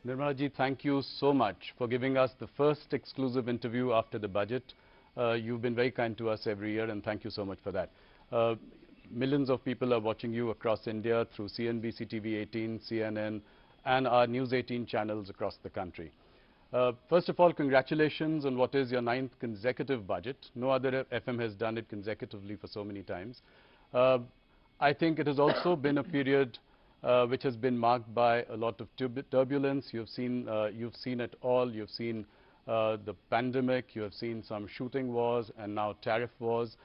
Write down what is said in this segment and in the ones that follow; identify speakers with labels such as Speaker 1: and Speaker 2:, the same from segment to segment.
Speaker 1: Nirmala ji, thank you so much for giving us the first exclusive interview after the budget. You've been very kind to us every year, and thank you so much for that. Millions of people are watching you across India through CNBC TV 18, CNN, and our News 18 channels across the country. First of all, congratulations on what is your 9th consecutive budget. No other FM has done it consecutively for so many times. I think it has also been a period which has been marked by a lot of turbulence. You've seen it all. You've seen the pandemic. You have seen some shooting wars and now tariff wars.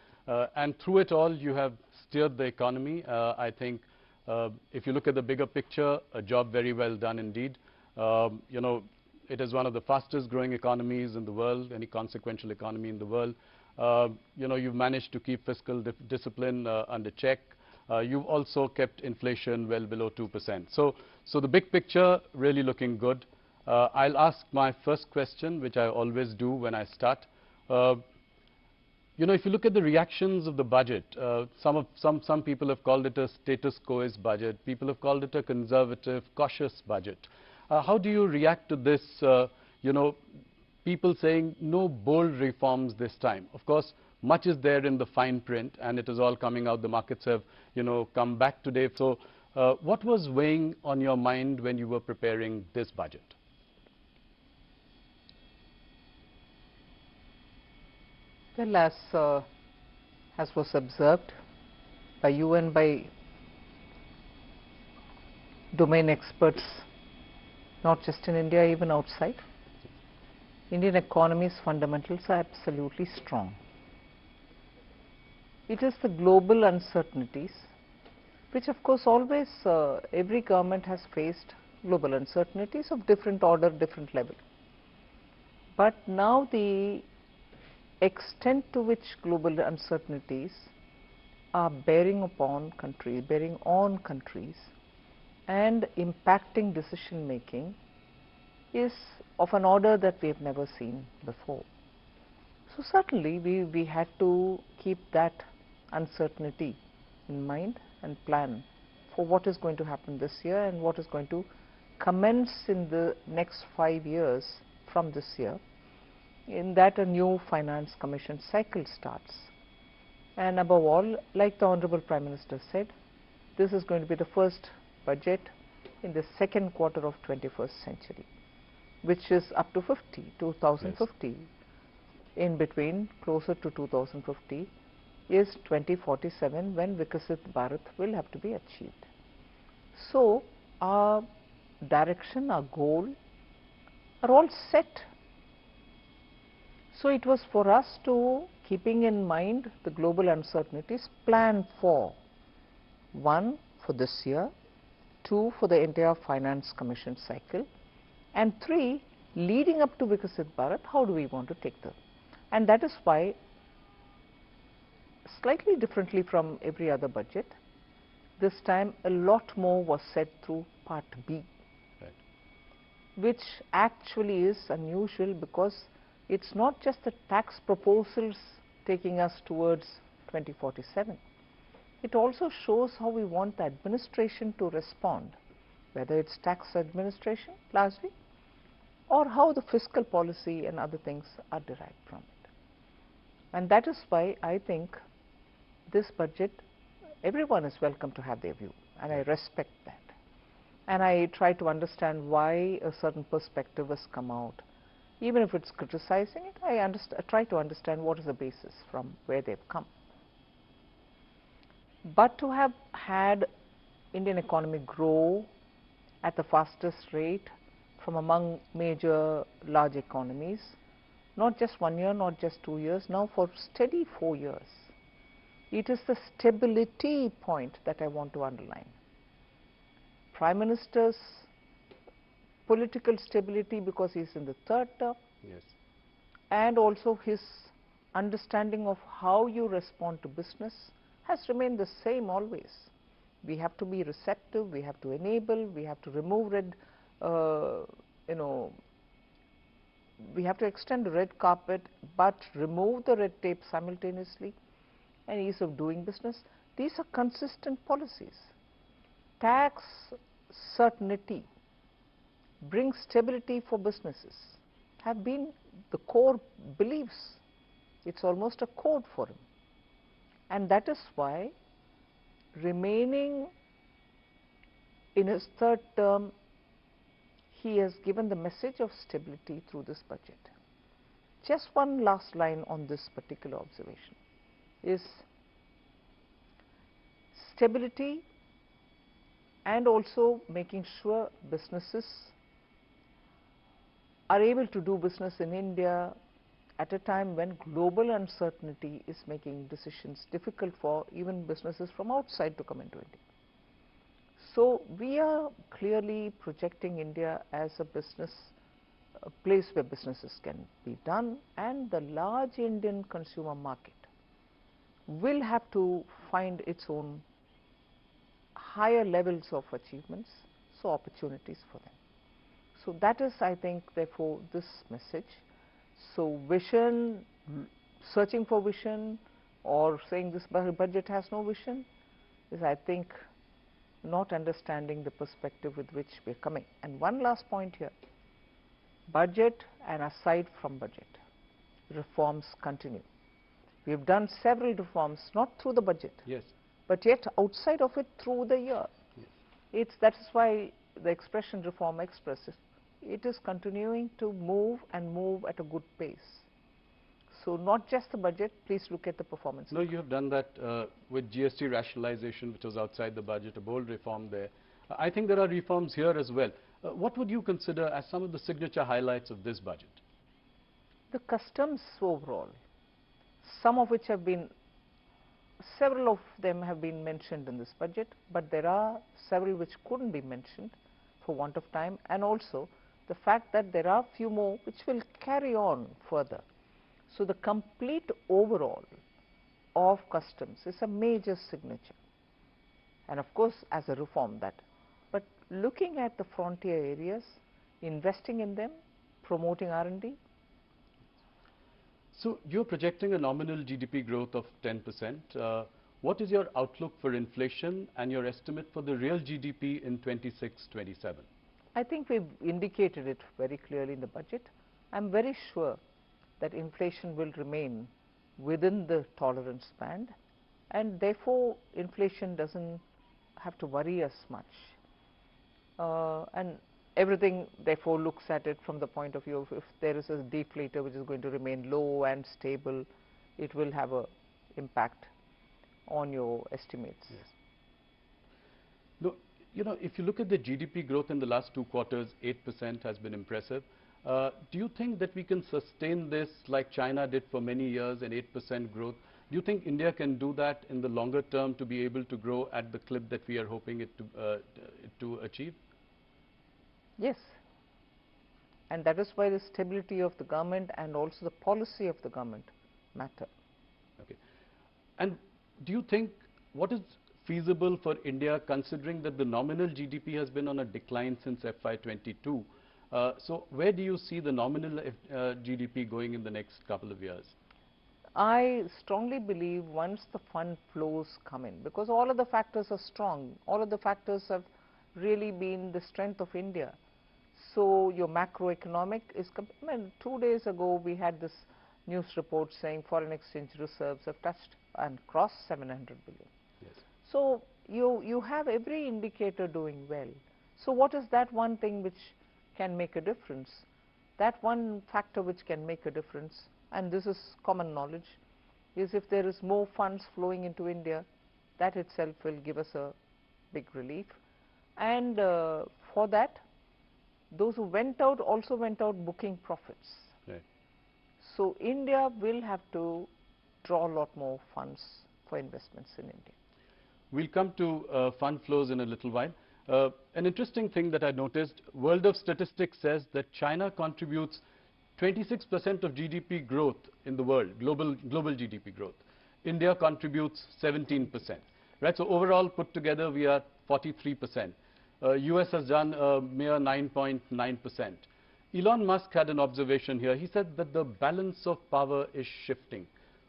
Speaker 1: And through it all, you have steered the economy. I think if you look at the bigger picture, a job very well done indeed. You know, it is one of the fastest growing economies in the world, any consequential economy in the world. You know, you've managed to keep fiscal discipline under check. You've also kept inflation well below 2%. So the big picture really looking good. I'll ask my first question, which I always do when I start. You know, if you look at the reactions of the budget, some people have called it a status quo-ish budget. People have called it a conservative, cautious budget. How do you react to this, you know, people saying no bold reforms this time? Of course, much is there in the fine print, and it is all coming out. The markets have, you know, come back today. So what was weighing on your mind when you were preparing this budget?
Speaker 2: Well, as was observed by you and by domain experts, not just in India, even outside, Indian economy's fundamentals are absolutely strong. It is the global uncertainties, which of course always every government has faced global uncertainties of different order, different level. But now the extent to which global uncertainties are bearing on countries and impacting decision making is of an order that we have never seen before. So certainly we had to keep that uncertainty in mind and plan for what is going to happen this year and what is going to commence in the next 5 years from this year. In that, a new finance commission cycle starts. And above all, like the Honorable Prime Minister said, this is going to be the first budget in the second quarter of 21st century, which is up to 2050. Yes. In between, closer to 2050, is 2047, when Vikasit Bharat will have to be achieved. So our direction, our goal are all set. So it was for us to, keeping in mind the global uncertainties, plan for 1, for this year, 2, for the entire finance commission cycle, and 3, leading up to Vikasit Bharat, how do we want to take them? And that is why, slightly differently from every other budget, this time a lot more was said through Part B, right, which actually is unusual because it's not just the tax proposals taking us towards 2047. It also shows how we want the administration to respond, whether it's tax administration largely, or how the fiscal policy and other things are derived from it. And that is why I think this budget, everyone is welcome to have their view, and I respect that. And I try to understand why a certain perspective has come out. Even if it's criticizing it, I try to understand what is the basis from where they've come. But to have had Indian economy grow at the fastest rate from among major large economies, not just 1 year, not just 2 years, now for steady 4 years, it is the stability point that I want to underline. Prime Minister's political stability because he is in the 3rd term, yes, and also his understanding of how you respond to business has remained the same always. We have to be receptive, we have to enable, we have to remove we have to extend the red carpet but remove the red tape simultaneously, and ease of doing business. These are consistent policies. Tax certainty bring stability for businesses have been the core beliefs. It's almost a code for him. And that is why, remaining in his third term, he has given the message of stability through this budget. Just one last line on this particular observation is stability and also making sure businesses are able to do business in India at a time when global uncertainty is making decisions difficult for even businesses from outside to come into India. So we are clearly projecting India as a place where businesses can be done, and the large Indian consumer market will have to find its own higher levels of achievements, so opportunities for them. So that is, I think, therefore, this message. So vision, searching for vision, or saying this budget has no vision, is, I think, not understanding the perspective with which we are coming. And one last point here, budget and aside from budget, reforms continue. We have done several reforms, not through the budget,
Speaker 1: Yes.
Speaker 2: but yet outside of it through the year.
Speaker 1: Yes.
Speaker 2: That is why the expression Reform Express, it is continuing to move and move at a good pace. So not just the budget, please look at the performance.
Speaker 1: No, you have done that with GST rationalization, which was outside the budget, a bold reform there. I think there are reforms here as well. What would you consider as some of the signature highlights of this budget?
Speaker 2: The customs overall, some of which have been, several of them have been mentioned in this budget, but there are several which couldn't be mentioned for want of time, and also the fact that there are few more which will carry on further. So the complete overall of customs is a major signature, and of course as a reform that, but looking at the frontier areas, investing in them, promoting R&D.
Speaker 1: So you're projecting a nominal GDP growth of 10%. What is your outlook for inflation and your estimate for the real GDP in 26-27?
Speaker 2: I think we've indicated it very clearly in the budget. I'm very sure that inflation will remain within the tolerance band, and therefore inflation doesn't have to worry us much. And everything therefore looks at it from the point of view of, if there is a deflator which is going to remain low and stable, it will have an impact on your estimates.
Speaker 1: Yes. No, you know, if you look at the GDP growth in the last 2 quarters, 8% has been impressive. Do you think that we can sustain this like China did for many years, an 8% growth? Do you think India can do that in the longer term to be able to grow at the clip that we are hoping it to achieve?
Speaker 2: Yes, and that is why the stability of the government and also the policy of the government matter.
Speaker 1: Okay. And do you think, what is feasible for India considering that the nominal GDP has been on a decline since FY22? So where do you see the nominal GDP going in the next couple of years?
Speaker 2: I strongly believe once the fund flows come in, because all of the factors are strong, all of the factors have really been the strength of India. So your macroeconomic is, 2 days ago we had this news report saying foreign exchange reserves have touched and crossed 700 billion.
Speaker 1: Yes.
Speaker 2: So you have every indicator doing well. So what is that one thing which can make a difference? That one factor which can make a difference, and this is common knowledge, is if there is more funds flowing into India, that itself will give us a big relief. And for that, those who went out also went out booking profits.
Speaker 1: Right. So
Speaker 2: India will have to draw a lot more funds for investments in India.
Speaker 1: We'll come to fund flows in a little while. An interesting thing that I noticed, World of Statistics says that China contributes 26% of GDP growth in the world, global GDP growth. India contributes 17%. Right? So overall put together we are 43%. US has done a mere 9.9%. Elon Musk had an observation here. He said that the balance of power is shifting.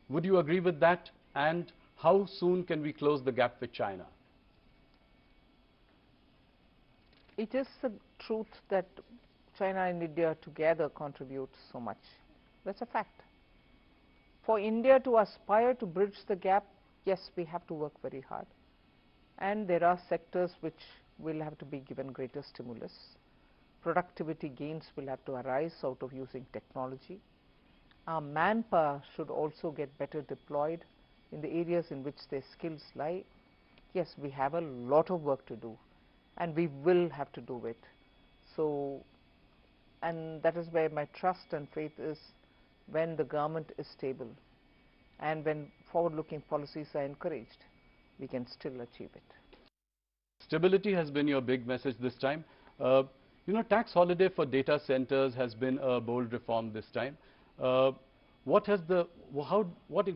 Speaker 1: Would you agree with that? And how soon can we close the gap with China?
Speaker 2: It is the truth that China and India together contribute so much. That's a fact. For India to aspire to bridge the gap, yes, we have to work very hard. And there are sectors which will have to be given greater stimulus. Productivity gains will have to arise out of using technology. Our manpower should also get better deployed in the areas in which their skills lie. Yes, we have a lot of work to do, and we will have to do it. So, and that is where my trust and faith is. When the government is stable and when forward-looking policies are encouraged, we can still achieve it.
Speaker 1: Stability has been your big message this time. You know, tax holiday for data centers has been a bold reform this time. What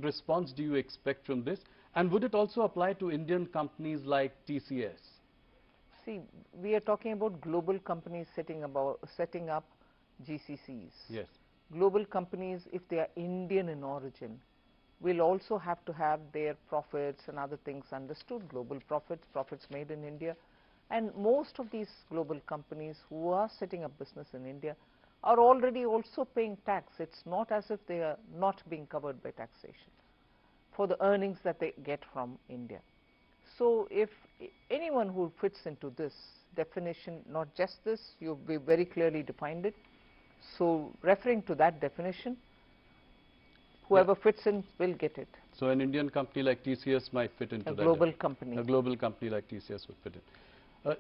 Speaker 1: response do you expect from this? And would it also apply to Indian companies like TCS?
Speaker 2: See, we are talking about global companies setting up GCCs.
Speaker 1: Yes.
Speaker 2: Global companies, if they are Indian in origin, will also have to have their profits and other things understood, global profits made in India. And most of these global companies who are setting up business in India are already also paying tax. It's not as if they are not being covered by taxation for the earnings that they get from India. So if anyone who fits into this definition, not just this, you've very clearly defined it. So referring to that definition, whoever fits in will get it.
Speaker 1: So an Indian company like TCS might fit into that.
Speaker 2: A global company.
Speaker 1: A global company like TCS would fit in.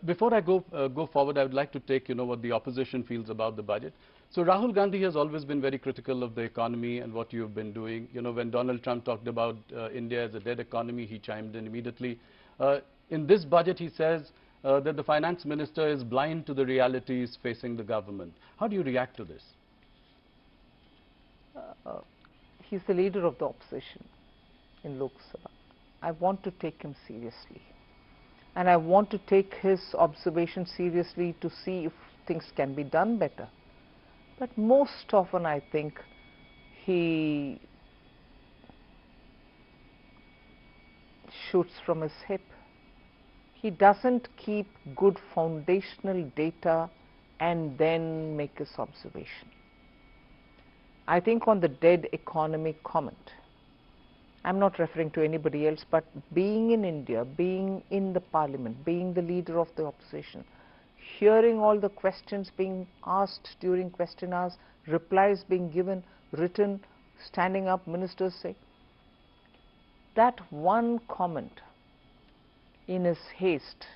Speaker 1: Before I go forward, I would like to take, what the opposition feels about the budget. So Rahul Gandhi has always been very critical of the economy and what you've been doing. You know, when Donald Trump talked about India as a dead economy, he chimed in immediately. In this budget, he says that the finance minister is blind to the realities facing the government. How do you react to this?
Speaker 2: He's the leader of the opposition in Lok Sabha. I want to take him seriously. And I want to take his observation seriously to see if things can be done better. But most often I think he shoots from his hip. He doesn't keep good foundational data and then make his observation. I think on the dead economy comment, I'm not referring to anybody else, but being in India, being in the parliament, being the leader of the opposition, hearing all the questions being asked during question hours, replies being given, written, standing up, ministers say, that one comment in his haste,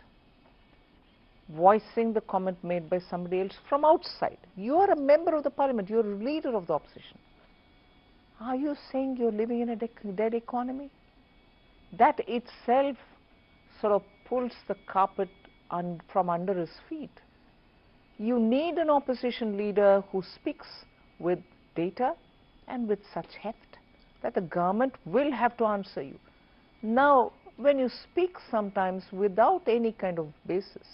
Speaker 2: voicing the comment made by somebody else from outside. You are a member of the parliament, you are a leader of the opposition. Are you saying you're living in a dead economy? That itself sort of pulls the carpet from under his feet. You need an opposition leader who speaks with data and with such heft that the government will have to answer you. Now, when you speak sometimes without any kind of basis,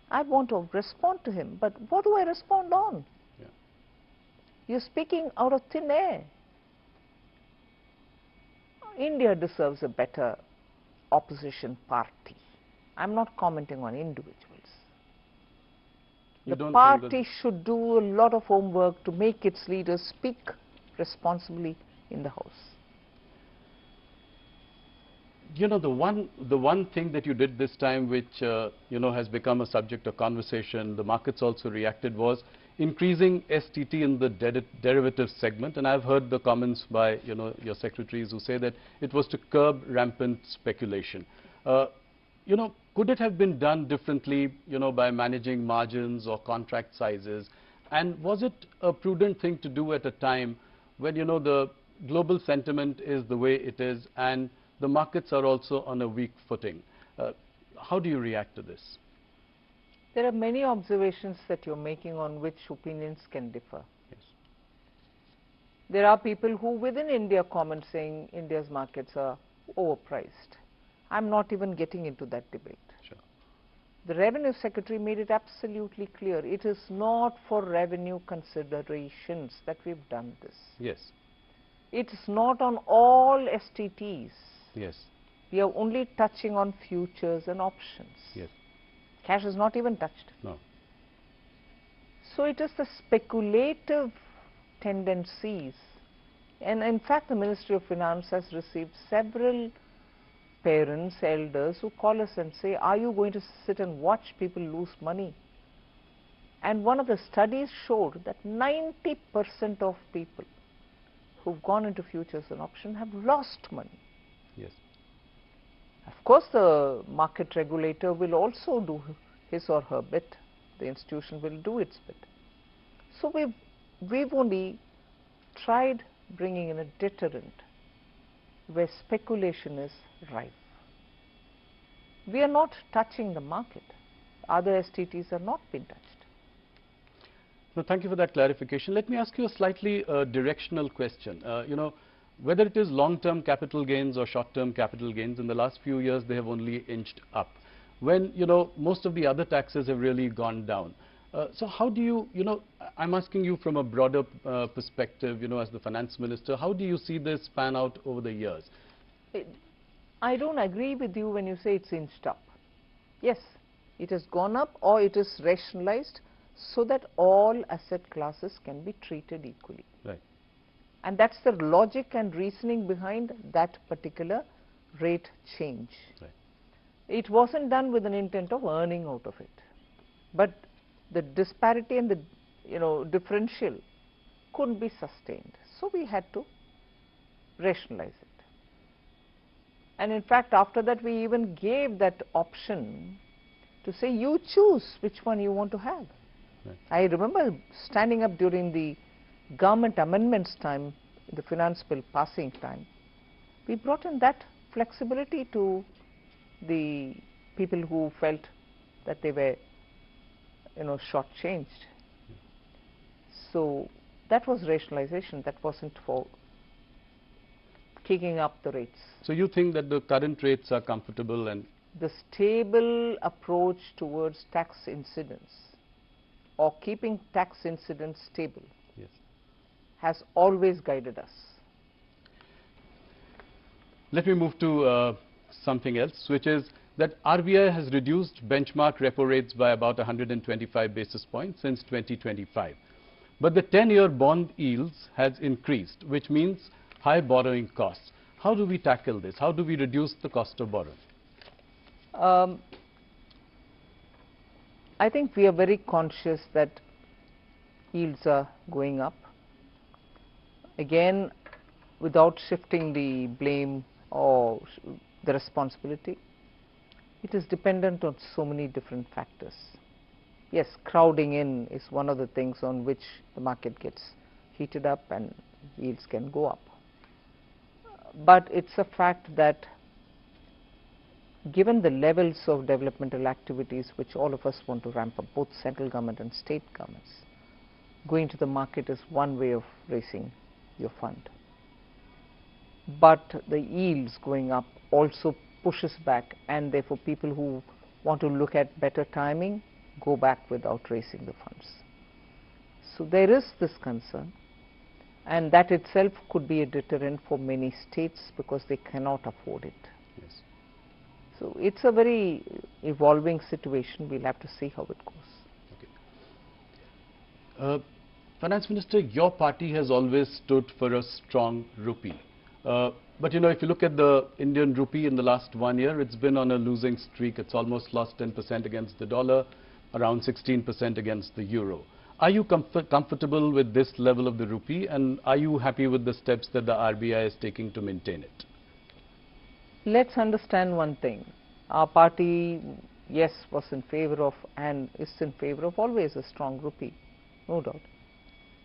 Speaker 2: I want to respond to him, but what do I respond on?
Speaker 1: Yeah.
Speaker 2: You're speaking out of thin air. India deserves a better opposition party. I'm not commenting on individuals. The party should do a lot of homework to make its leaders speak responsibly in the House.
Speaker 1: You know, the one thing that you did this time which, has become a subject of conversation, the markets also reacted, was increasing STT in the derivatives segment. And I've heard the comments by, your secretaries who say that it was to curb rampant speculation. Could it have been done differently, by managing margins or contract sizes? And was it a prudent thing to do at a time when, the global sentiment is the way it is and the markets are also on a weak footing? How do you react to this?
Speaker 2: There are many observations that you're making on which opinions can differ.
Speaker 1: Yes.
Speaker 2: There are people who within India comment saying India's markets are overpriced. I'm not even getting into that debate.
Speaker 1: Sure.
Speaker 2: The Revenue Secretary made it absolutely clear. It is not for revenue considerations that we've done this.
Speaker 1: Yes.
Speaker 2: It is not on all STTs.
Speaker 1: Yes.
Speaker 2: We are only touching on futures and options.
Speaker 1: Yes.
Speaker 2: Cash is not even touched.
Speaker 1: No.
Speaker 2: So it is the speculative tendencies, and in fact the Ministry of Finance has received several parents, elders who call us and say, are you going to sit and watch people lose money? And one of the studies showed that 90% of people who've gone into futures and options have lost money.
Speaker 1: Yes.
Speaker 2: Of course, the market regulator will also do his or her bit. The institution will do its bit. So we've only tried bringing in a deterrent where speculation is rife. We are not touching the market. Other STTs are not being touched.
Speaker 1: No, thank you for that clarification. Let me ask you a slightly directional question. You know, whether it is long-term capital gains or short-term capital gains, in the last few years they have only inched up. When, you know, most of the other taxes have really gone down. So how do you, you know, I'm asking you from a broader perspective, you know, as the finance minister, how do you see this pan out over the years?
Speaker 2: I don't agree with you when you say it's inched up. Yes, it has gone up or it is rationalized so that all asset classes can be treated equally.
Speaker 1: Right.
Speaker 2: And that's the logic and reasoning behind that particular rate change.
Speaker 1: Right.
Speaker 2: It wasn't done with an intent of earning out of it. But the disparity and the, you know, differential couldn't be sustained. So we had to rationalize it. And in fact, after that we even gave that option to say you choose which one you want to have.
Speaker 1: Right.
Speaker 2: I remember standing up during the government amendments time, the finance bill passing time. We brought in that flexibility to the people who felt that they were, you know, shortchanged. So that was rationalization. That wasn't for kicking up the rates.
Speaker 1: So you think that the current rates are comfortable and
Speaker 2: The stable approach towards tax incidence or keeping tax incidence stable,
Speaker 1: yes,
Speaker 2: has always guided us.
Speaker 1: let me move to something else, which is that RBI has reduced benchmark repo rates by about 125 basis points since 2025. But the 10-year bond yields has increased, which means high borrowing costs. How do we tackle this? How do we reduce the cost of borrowing?
Speaker 2: I think we are very conscious that yields are going up. Again, without shifting the blame or the responsibility, it is dependent on so many different factors. Yes, crowding in is one of the things on which the market gets heated up and yields can go up. But it's a fact that given the levels of developmental activities which all of us want to ramp up, both central government and state governments, going to the market is one way of raising your fund. But the yields going up also pushes back, and therefore people who want to look at better timing go back without raising the funds. So there is this concern, and that itself could be a deterrent for many states because they cannot afford it.
Speaker 1: Yes.
Speaker 2: So it's a very evolving situation. We'll have to see how it goes.
Speaker 1: Okay. Finance Minister, your party has always stood for a strong rupee. But you know, if you look at the Indian rupee in the last 1 year, it's been on a losing streak. It's almost lost 10% against the dollar, around 16% against the euro. Are you comfortable with this level of the rupee, and are you happy with the steps that the RBI is taking to maintain it?
Speaker 2: Let's understand one thing. Our party, yes, was in favor of and is in favor of always a strong rupee, no doubt.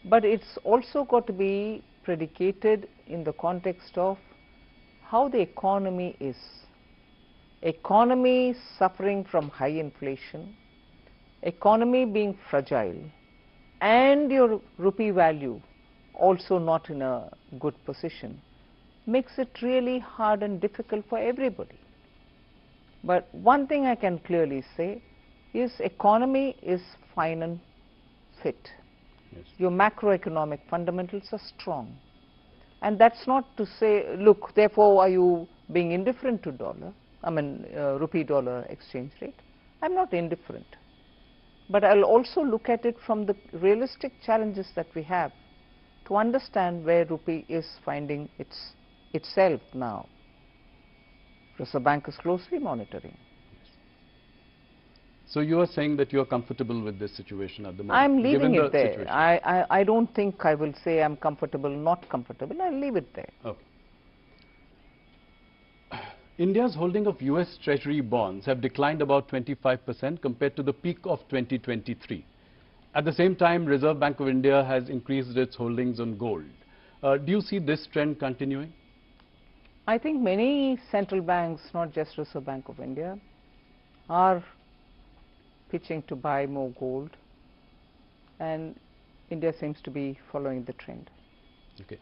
Speaker 2: But it's also got to be predicated in the context of how the economy is. Economy suffering from high inflation, economy being fragile, and your rupee value also not in a good position, makes it really hard and difficult for everybody. But one thing I can clearly say is economy is fine and fit.
Speaker 1: Yes.
Speaker 2: Your macroeconomic fundamentals are strong. And that's not to say, look, therefore are you being indifferent to dollar, rupee dollar exchange rate? I'm not indifferent. But I'll also look at it from the realistic challenges that we have to understand where rupee is finding itself now. Reserve Bank is closely monitoring.
Speaker 1: So you are saying that you are comfortable with this situation at the moment?
Speaker 2: I'm leaving
Speaker 1: given
Speaker 2: it
Speaker 1: the
Speaker 2: there.
Speaker 1: situation.
Speaker 2: I don't think I will say I'm comfortable, not comfortable. I'll leave it there.
Speaker 1: Okay. India's holding of US Treasury bonds have declined about 25% compared to the peak of 2023. At the same time, Reserve Bank of India has increased its holdings on gold. Do you see this trend continuing?
Speaker 2: I think many central banks, not just Reserve Bank of India, are pitching to buy more gold, and India seems to be following the trend.
Speaker 1: Okay.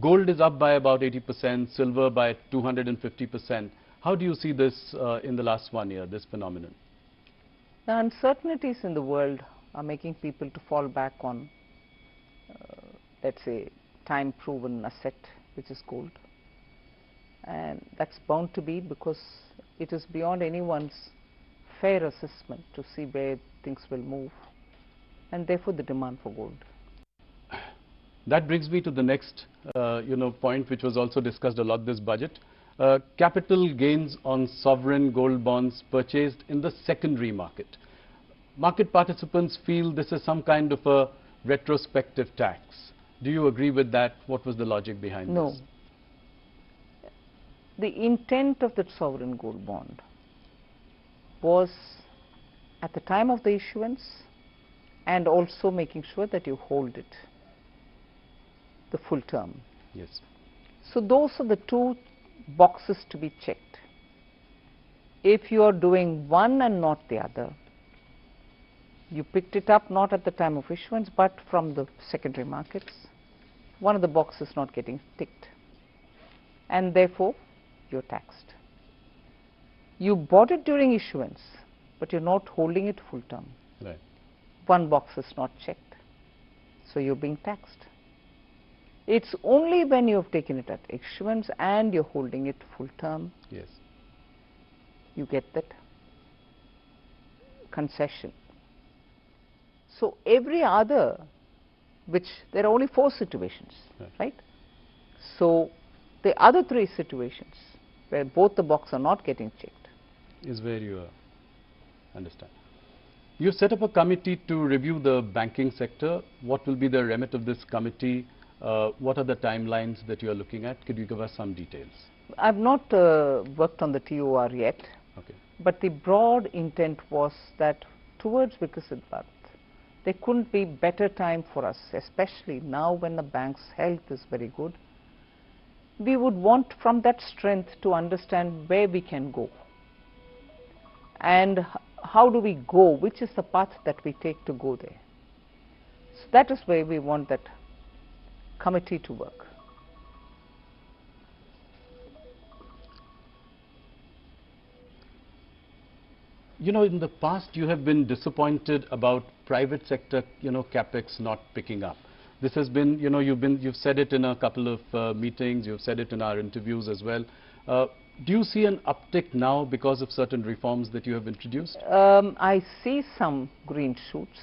Speaker 1: Gold is up by about 80%, silver by 250%. How do you see this in the last 1 year, this phenomenon?
Speaker 2: The uncertainties in the world are making people to fall back on, let's say, time-proven asset, which is gold. And that's bound to be because it is beyond anyone's fair assessment to see where things will move, and therefore the demand for gold.
Speaker 1: That brings me to the next point, which was also discussed a lot this budget. Capital gains on sovereign gold bonds purchased in the secondary market. Market participants feel this is some kind of a retrospective tax. Do you agree with that? What was the logic behind
Speaker 2: No.
Speaker 1: this?
Speaker 2: The intent of the sovereign gold bond was at the time of the issuance and also making sure that you hold it the full term.
Speaker 1: Yes.
Speaker 2: So those are the two boxes to be checked. If you are doing one and not the other, you picked it up not at the time of issuance but from the secondary markets, one of the boxes not getting ticked, and therefore you're taxed. You bought it during issuance, but you're not holding it full term.
Speaker 1: Right.
Speaker 2: One box is not checked, so you're being taxed. It's only when you've taken it at issuance and you're holding it full term,
Speaker 1: Yes.
Speaker 2: you get that concession. So every other, which there are only 4 situations, right? So the other 3 situations where both the boxes are not getting checked
Speaker 1: is where you understand. You set up a committee to review the banking sector. What will be the remit of this committee? What are the timelines that you are looking at? Could you give us some details?
Speaker 2: I've not worked on the TOR yet,
Speaker 1: Okay.
Speaker 2: but the broad intent was that towards Viksit Bharat, there couldn't be better time for us, especially now when the bank's health is very good. We would want from that strength to understand where we can go and how do we go, which is the path that we take to go there. So that is where we want that committee to work.
Speaker 1: You know, in the past you have been disappointed about private sector, capex not picking up. This has been, you've said it in a couple of meetings, you've said it in our interviews as well. Do you see an uptick now because of certain reforms that you have introduced?
Speaker 2: I see some green shoots.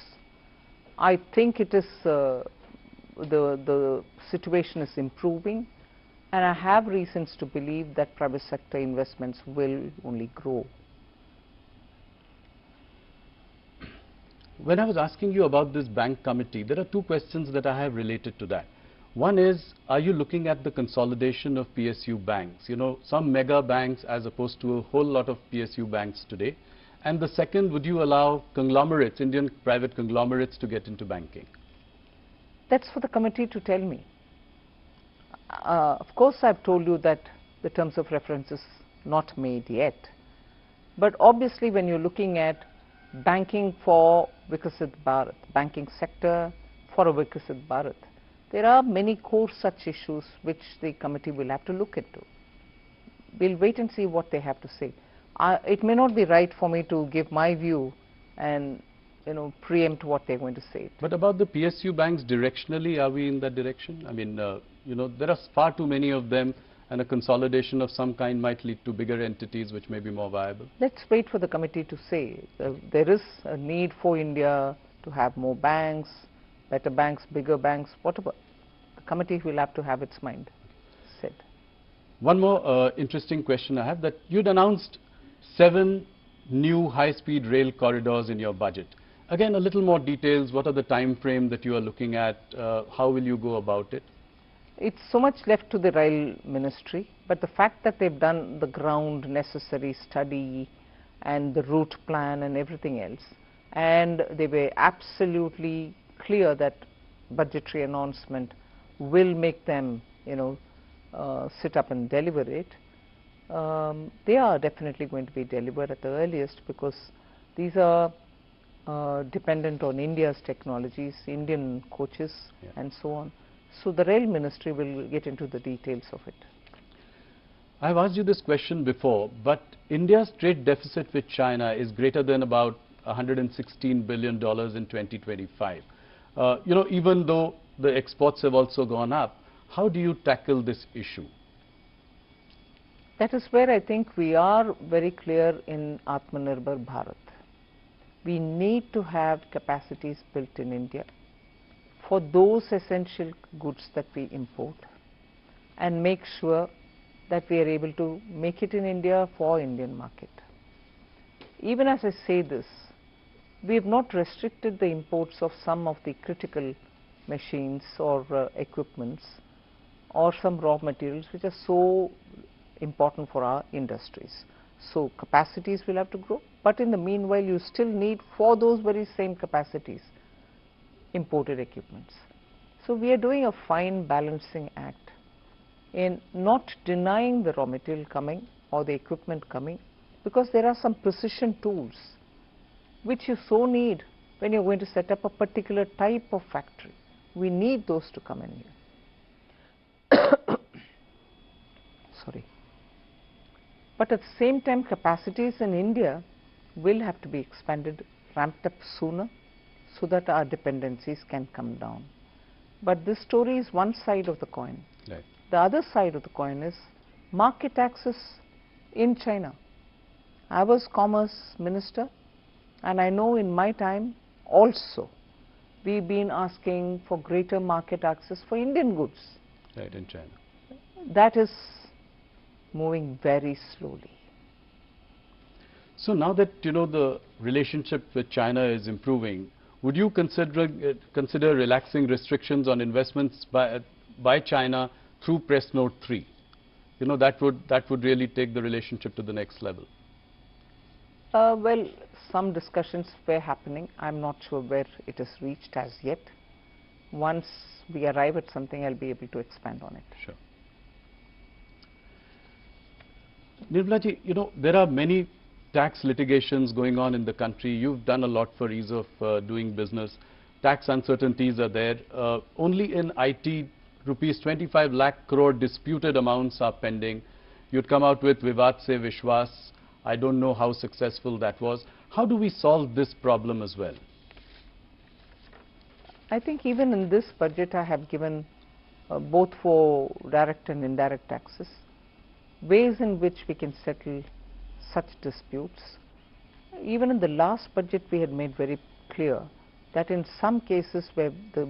Speaker 2: I think it is the situation is improving, and I have reasons to believe that private sector investments will only grow.
Speaker 1: When I was asking you about this bank committee, there are 2 questions that I have related to that. One is, are you looking at the consolidation of PSU banks? Some mega banks as opposed to a whole lot of PSU banks today. And the second, would you allow conglomerates, Indian private conglomerates, to get into banking?
Speaker 2: That's for the committee to tell me. Of course, I've told you that the terms of reference is not made yet. But obviously, when you're looking at banking for Viksit Bharat, banking sector for a Viksit Bharat, there are many core such issues which the committee will have to look into. We'll wait and see what they have to say. It may not be right for me to give my view and preempt what they're going to say.
Speaker 1: But about the PSU banks directionally, are we in that direction? I mean, there are far too many of them. and a consolidation of some kind might lead to bigger entities which may be more viable?
Speaker 2: Let's wait for the committee to say. There is a need for India to have more banks, better banks, bigger banks, whatever. The committee will have to have its mind said.
Speaker 1: One more interesting question I have, that you'd announced 7 new high-speed rail corridors in your budget. Again, a little more details. What are the time frame that you are looking at? How will you go about it?
Speaker 2: It's so much left to the rail ministry, but the fact that they've done the ground necessary study and the route plan and everything else, and they were absolutely clear that budgetary announcement will make them, sit up and deliver it. They are definitely going to be delivered at the earliest, because these are dependent on India's technologies, Indian coaches,
Speaker 1: yeah,
Speaker 2: and so on. So the rail ministry will get into the details of it.
Speaker 1: I've asked you this question before, but India's trade deficit with China is greater than about $116 billion in 2025. Even though the exports have also gone up, how do you tackle this issue?
Speaker 2: That is where I think we are very clear in Atmanirbhar Bharat. We need to have capacities built in India for those essential goods that we import, and make sure that we are able to make it in India for Indian market. Even as I say this, we have not restricted the imports of some of the critical machines or equipments or some raw materials which are so important for our industries. So capacities will have to grow, but in the meanwhile you still need, for those very same capacities, imported equipments. So we are doing a fine balancing act in not denying the raw material coming or the equipment coming, because there are some precision tools which you so need when you're going to set up a particular type of factory. We need those to come in here. Sorry. But at the same time, capacities in India will have to be expanded, ramped up sooner, so that our dependencies can come down. But this story is one side of the coin.
Speaker 1: Right.
Speaker 2: The other side of the coin is market access in China. I was Commerce Minister, and I know in my time also we've been asking for greater market access for Indian goods.
Speaker 1: Right, in China.
Speaker 2: That is moving very slowly.
Speaker 1: So now that the relationship with China is improving, would you consider relaxing restrictions on investments by China through Press Note 3? That would really take the relationship to the next level.
Speaker 2: Well, some discussions were happening. I'm not sure where it is reached as yet. Once we arrive at something, I'll be able to expand on it.
Speaker 1: Sure. Nirmala ji, there are many tax litigations going on in the country. You've done a lot for ease of doing business. Tax uncertainties are there. Only in IT, rupees 25 lakh crore disputed amounts are pending. You'd come out with Vivad Se Vishwas. I don't know how successful that was. How do we solve this problem as well?
Speaker 2: I think even in this budget I have given both for direct and indirect taxes ways in which we can settle such disputes. Even in the last budget we had made very clear that in some cases where the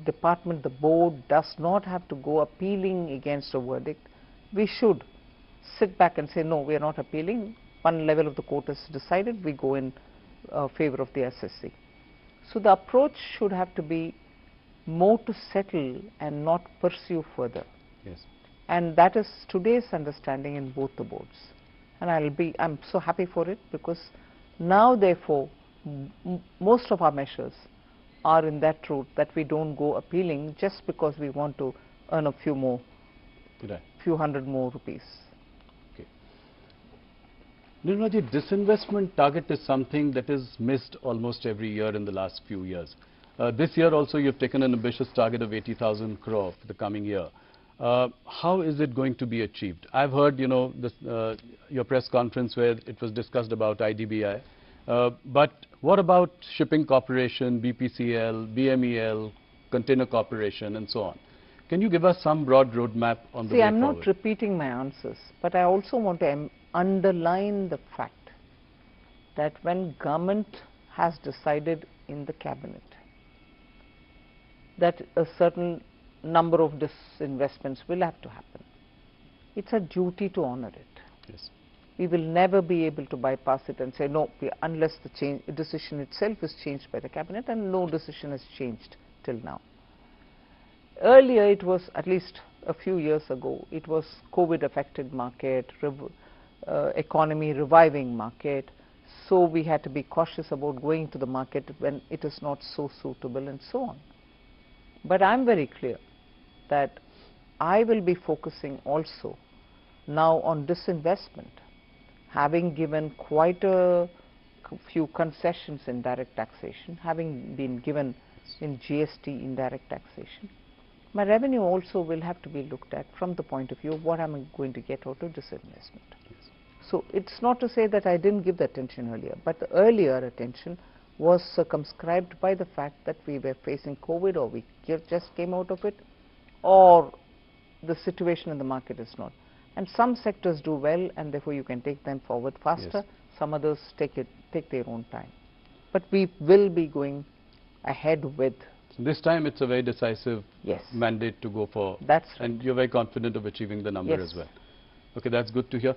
Speaker 2: department, the board does not have to go appealing against a verdict, we should sit back and say, no, we are not appealing. One level of the court has decided, we go in favor of the SSC. So the approach should have to be more to settle and not pursue further.
Speaker 1: Yes.
Speaker 2: And that is today's understanding in both the boards. And I'm so happy for it, because now therefore most of our measures are in that route, that we don't go appealing just because we want to earn a few hundred more rupees.
Speaker 1: Okay. Nirmala ji, disinvestment target is something that is missed almost every year in the last few years. This year also you've taken an ambitious target of 80,000 crore for the coming year. How is it going to be achieved? I've heard, your press conference where it was discussed about IDBI. But what about Shipping Corporation, BPCL, BMEL, Container Corporation, and so on? Can you give us some broad roadmap on the
Speaker 2: See,
Speaker 1: way
Speaker 2: I'm
Speaker 1: forward?
Speaker 2: not repeating my answers, but I also want to underline the fact that when government has decided in the cabinet that a certain number of disinvestments will have to happen, it's a duty to honor it.
Speaker 1: Yes.
Speaker 2: We will never be able to bypass it and say no, unless the decision itself is changed by the cabinet, and no decision has changed till now. Earlier it was, at least a few years ago, it was COVID affected market, economy reviving market, so we had to be cautious about going to the market when it is not so suitable and so on. But I'm very clear that I will be focusing also now on disinvestment, having given quite a few concessions in direct taxation, having been given in GST indirect taxation. My revenue also will have to be looked at from the point of view of what I'm going to get out of disinvestment.
Speaker 1: Yes.
Speaker 2: So it's not to say that I didn't give the attention earlier, but the earlier attention was circumscribed by the fact that we were facing COVID, or we just came out of it, or the situation in the market is not. And some sectors do well, and therefore you can take them forward faster.
Speaker 1: Yes.
Speaker 2: Some others take their own time. But we will be going ahead with.
Speaker 1: So this time it's a very decisive
Speaker 2: Yes.
Speaker 1: mandate to go for.
Speaker 2: That's right.
Speaker 1: And you're very confident of achieving the number
Speaker 2: Yes.
Speaker 1: as well. Okay, that's good to hear.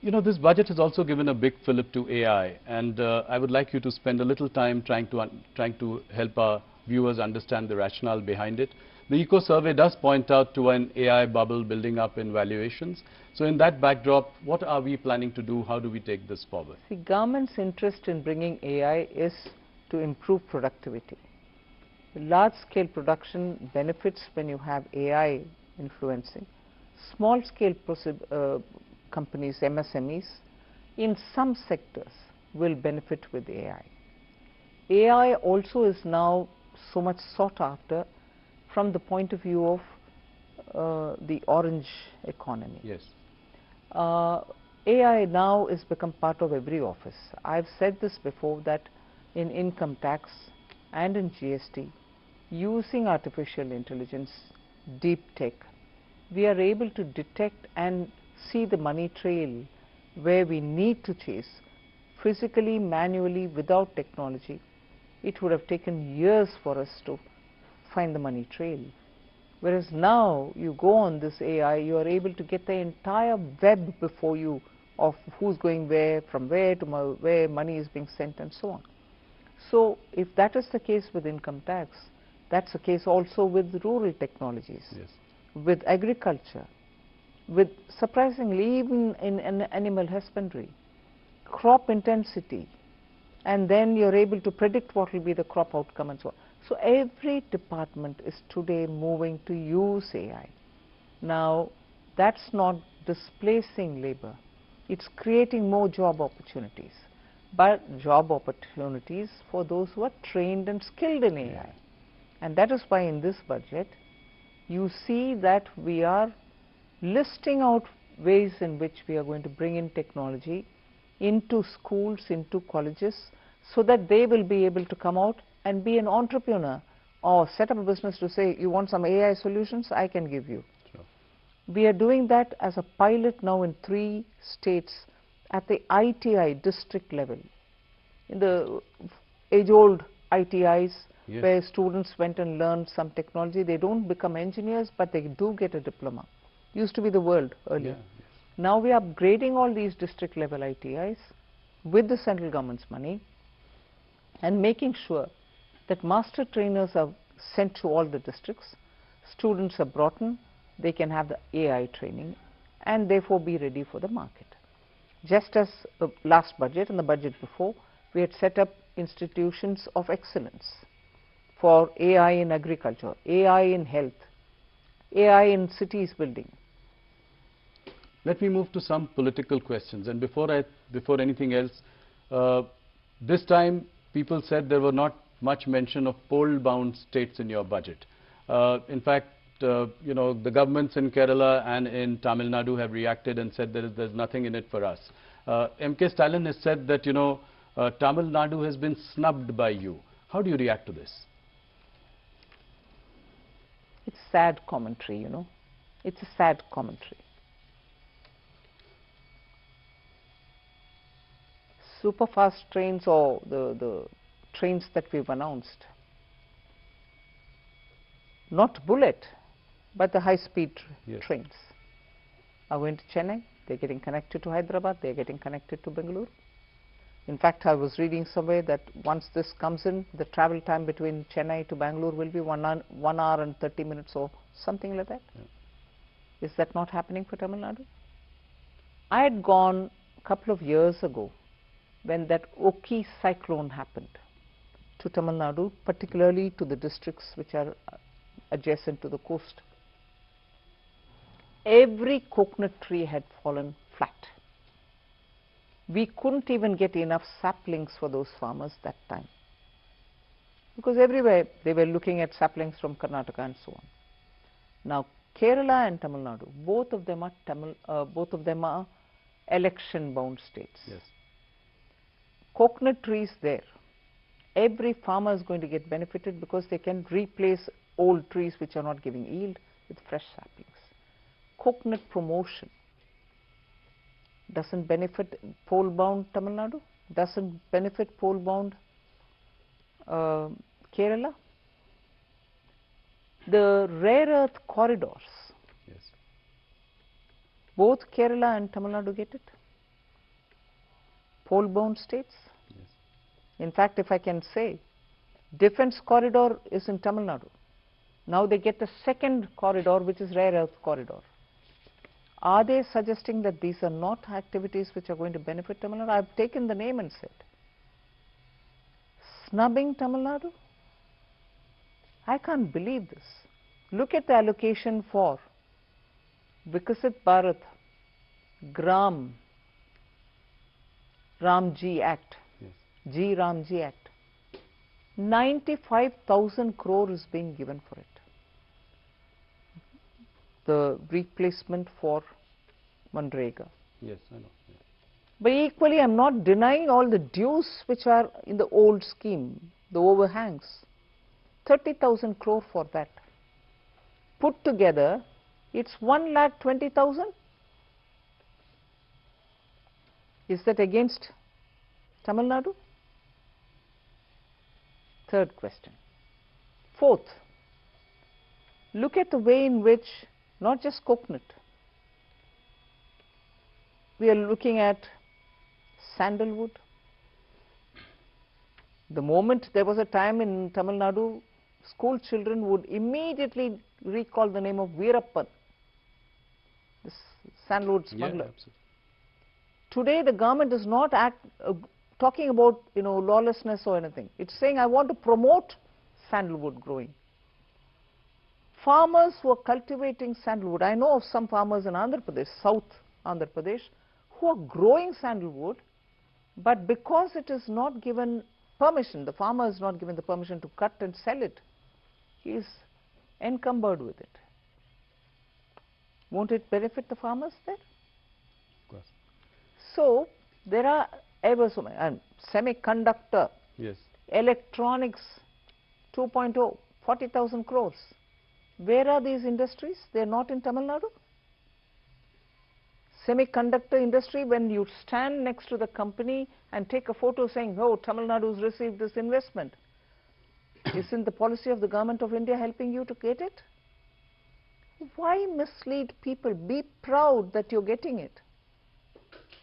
Speaker 1: You know, this budget has also given a big fillip to AI, and I would like you to spend a little time trying to help our viewers understand the rationale behind it. The Eco Survey does point out to an AI bubble building up in valuations. So in that backdrop, what are we planning to do? How do we take this forward?
Speaker 2: The government's interest in bringing AI is to improve productivity. Large-scale production benefits when you have AI influencing. Small-scale companies, MSMEs, in some sectors will benefit with AI. AI also is now so much sought after from the point of view of the orange economy.
Speaker 1: Yes.
Speaker 2: AI now has become part of every office. I've said this before, that in income tax and in GST, using artificial intelligence, deep tech, we are able to detect and see the money trail where we need to chase. Physically, manually, without technology, it would have taken years for us to find the money trail. Whereas now, you go on this AI, you are able to get the entire web before you of who's going where, from where to where money is being sent, and so on. So if that is the case with income tax, that's the case also with rural technologies,
Speaker 1: Yes.
Speaker 2: with agriculture, with surprisingly even in animal husbandry, crop intensity, and then you're able to predict what will be the crop outcome and so on. So every department is today moving to use AI. Now, that's not displacing labor, it's creating more job opportunities, but job opportunities for those who are trained and skilled in AI.
Speaker 1: Yeah.
Speaker 2: And that is why in this budget, you see that we are listing out ways in which we are going to bring in technology into schools, into colleges, so that they will be able to come out and be an entrepreneur or set up a business to say, you want some AI solutions, I can give you.
Speaker 1: Sure.
Speaker 2: We are doing that as a pilot now in 3 states at the ITI district level. In the age-old ITIs,
Speaker 1: Yes.
Speaker 2: where students went and learned some technology, they don't become engineers, but they do get a diploma. Used to be the world earlier.
Speaker 1: Yeah. Yes.
Speaker 2: Now we are upgrading all these district level ITIs with the central government's money and making sure that master trainers are sent to all the districts, students are brought in, they can have the AI training and therefore be ready for the market. Just as the last budget and the budget before, we had set up institutions of excellence for AI in agriculture, AI in health, AI in cities building.
Speaker 1: Let me move to some political questions. And before anything else, this time people said there were not much mention of poll-bound states in your budget. In fact, you know, the governments in Kerala and in Tamil Nadu have reacted and said there's nothing in it for us. M.K. Stalin has said that, you know, Tamil Nadu has been snubbed by you. How do you react to this?
Speaker 2: It's sad commentary, you know. It's a sad commentary. Superfast trains, or the trains that we've announced, not bullet, but the high-speed
Speaker 1: Yes.
Speaker 2: trains are going to Chennai. They're getting connected to Hyderabad. They're getting connected to Bengaluru. In fact, I was reading somewhere that once this comes in, the travel time between Chennai to Bangalore will be 1 hour and 30 minutes or something like that. Yeah. Is that not happening for Tamil Nadu? I had gone a couple of years ago when that Oki cyclone happened to Tamil Nadu, particularly to the districts which are adjacent to the coast. Every coconut tree had fallen flat. We couldn't even get enough saplings for those farmers that time, because everywhere they were looking at saplings from Karnataka and so on. Now Kerala and Tamil Nadu, both of them are election-bound states.
Speaker 1: Yes.
Speaker 2: Coconut trees there, every farmer is going to get benefited because they can replace old trees which are not giving yield with fresh saplings. Coconut promotion doesn't benefit pole-bound Tamil Nadu, doesn't benefit pole-bound Kerala. The rare earth corridors,
Speaker 1: Yes.
Speaker 2: both Kerala and Tamil Nadu get it. Pole-bound states.
Speaker 1: Yes.
Speaker 2: In fact, if I can say, defense corridor is in Tamil Nadu. Now they get the second corridor, which is rare earth corridor. Are they suggesting that these are not activities which are going to benefit Tamil Nadu? I've taken the name and said, snubbing Tamil Nadu? I can't believe this. Look at the allocation for Vikasit Bharat, Gram, Ramji Act,
Speaker 1: Yes.
Speaker 2: G Ramji Act. 95,000 crore is being given for it. The replacement for Manrega.
Speaker 1: Yes, I know. Yeah.
Speaker 2: But equally, I'm not denying all the dues which are in the old scheme, the overhangs. 30,000 crore for that. Put together, it's 1,20,000. Is that against Tamil Nadu? Third question. Fourth, look at the way in which, not just coconut, we are looking at sandalwood. The moment there was a time in Tamil Nadu, school children would immediately recall the name of Veerappan, this sandalwood smuggler.
Speaker 1: Yeah, absolutely.
Speaker 2: Today the government is not talking about, you know, lawlessness or anything. It's saying, I want to promote sandalwood growing. Farmers who are cultivating sandalwood, I know of some farmers in Andhra Pradesh, South Andhra Pradesh, who are growing sandalwood, but because it is not given permission, the farmer is not given the permission to cut and sell it, he is encumbered with it. Won't it benefit the farmers there?
Speaker 1: Of course.
Speaker 2: So there are ever so many, and semiconductor,
Speaker 1: Yes.
Speaker 2: electronics 2.0, 40,000 crores. Where are these industries? They are not in Tamil Nadu. Semiconductor industry, when you stand next to the company and take a photo saying, oh, Tamil Nadu has received this investment, isn't the policy of the government of India helping you to get it? Why mislead people? Be proud that you're getting it.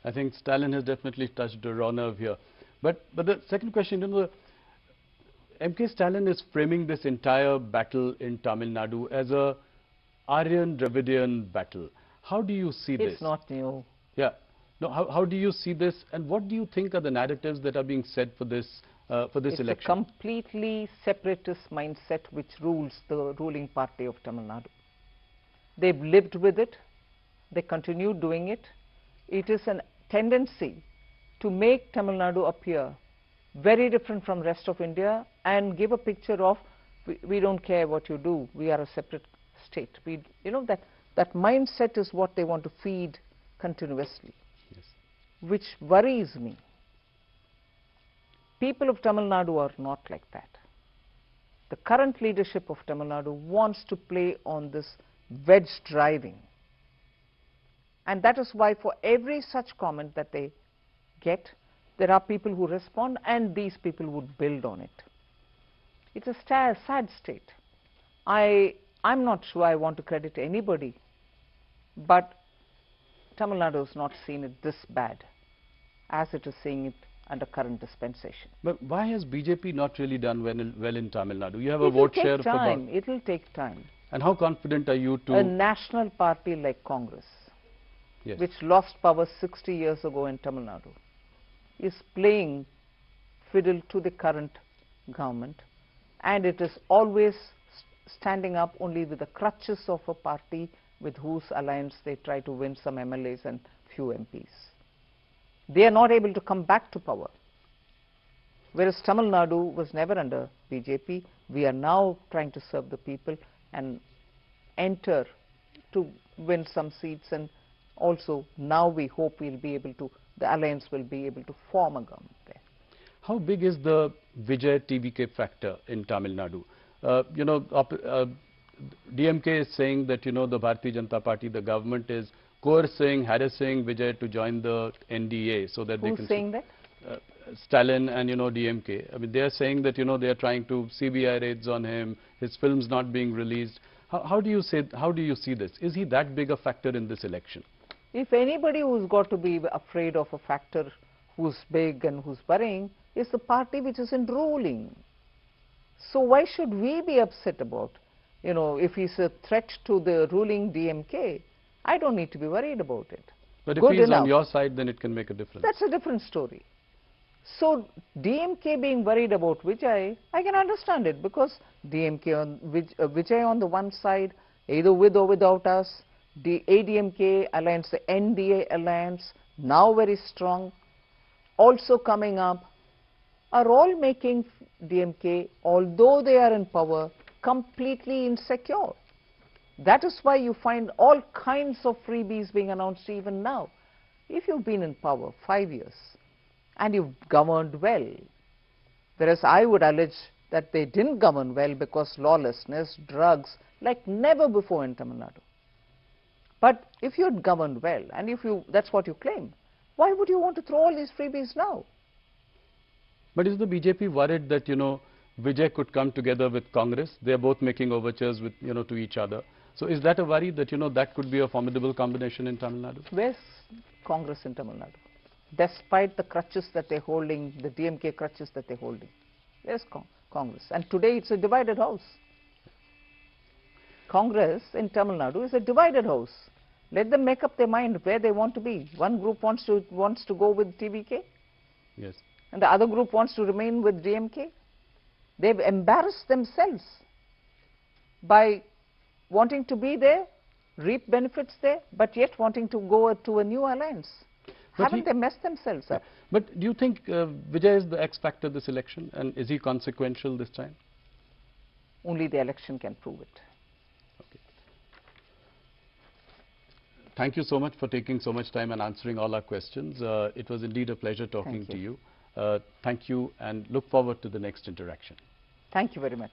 Speaker 1: I think Stalin has definitely touched a raw nerve here. But the second question, you know, M.K. Stalin is framing this entire battle in Tamil Nadu as a Aryan-Dravidian battle. How do you see this?
Speaker 2: It's not new.
Speaker 1: Yeah. No, how do you see this, and what do you think are the narratives that are being said for this
Speaker 2: It's
Speaker 1: election?
Speaker 2: a completely separatist mindset which rules the ruling party of Tamil Nadu. They've lived with it. They continue doing it. It is a tendency to make Tamil Nadu appear very different from rest of India and give a picture of, we don't care what you do, we are a separate state. You know, that mindset is what they want to feed continuously,
Speaker 1: Yes.
Speaker 2: which worries me. People of Tamil Nadu are not like that. the current leadership of Tamil Nadu wants to play on this wedge driving. And that is why for every such comment that they get, there are people who respond, and these people would build on it. It's a sad state. I'm not sure I want to credit anybody, but Tamil Nadu has not seen it this bad as it is seeing it under current dispensation.
Speaker 1: But why has BJP not really done well in Tamil Nadu? You have a vote share of about...
Speaker 2: It will take time.
Speaker 1: And how confident are you to...
Speaker 2: A national party like Congress,
Speaker 1: yes,
Speaker 2: which lost power 60 years ago in Tamil Nadu, is playing fiddle to the current government, and it is always standing up only with the crutches of a party with whose alliance they try to win some MLAs and few MPs. They are not able to come back to power. Whereas Tamil Nadu was never under BJP, we are now trying to serve the people and enter to win some seats, and also now we hope we'll be able to, the alliance will be able to form a government there.
Speaker 1: How big is the Vijay TVK factor in Tamil Nadu? You know, DMK is saying that, you know, the Bharatiya Janata Party, the government is coercing, harassing Vijay to join the NDA so that they can...
Speaker 2: Who's saying that?
Speaker 1: Stalin and, you know, DMK. I mean, they are saying that, you know, they are trying to CBI raids on him, his films not being released. How do you see this? Is he that big a factor in this election?
Speaker 2: If anybody who's got to be afraid of a factor who's big and who's worrying, is the party which is in ruling. So why should we be upset about, you know, if he's a threat to the ruling DMK? I don't need to be worried about it.
Speaker 1: But if he's on your side, then it can make a difference.
Speaker 2: That's a different story. So DMK being worried about Vijay, I can understand it, because DMK on Vijay on the one side, either with or without us, the ADMK alliance, the NDA alliance, now very strong, also coming up, are all making DMK, although they are in power, completely insecure. That is why you find all kinds of freebies being announced even now. If you've been in power 5 years and you've governed well, whereas I would allege that they didn't govern well because lawlessness, drugs, like never before in Tamil Nadu. But if you had governed well, and if you, that's what you claim, why would you want to throw all these freebies now?
Speaker 1: But is the BJP worried that, you know, Vijay could come together with Congress? They are both making overtures with, you know, to each other. So is that a worry that, you know, that could be a formidable combination in Tamil Nadu?
Speaker 2: Where's Congress in Tamil Nadu? Despite the crutches that they're holding, the DMK crutches that they're holding, where's Congress? And today it's a divided house. Congress in Tamil Nadu is a divided house. Let them make up their mind where they want to be. One group wants to go with TVK.
Speaker 1: Yes.
Speaker 2: And the other group wants to remain with DMK. They've embarrassed themselves by wanting to be there, reap benefits there, but yet wanting to go to a new alliance. But haven't they messed themselves up?
Speaker 1: But do you think Vijay is the X factor this election, and is he consequential this time?
Speaker 2: Only the election can prove it.
Speaker 1: Okay. Thank you so much for taking so much time and answering all our questions. It was indeed a pleasure talking to you. Thank you, and look forward to the next interaction.
Speaker 2: Thank you very much.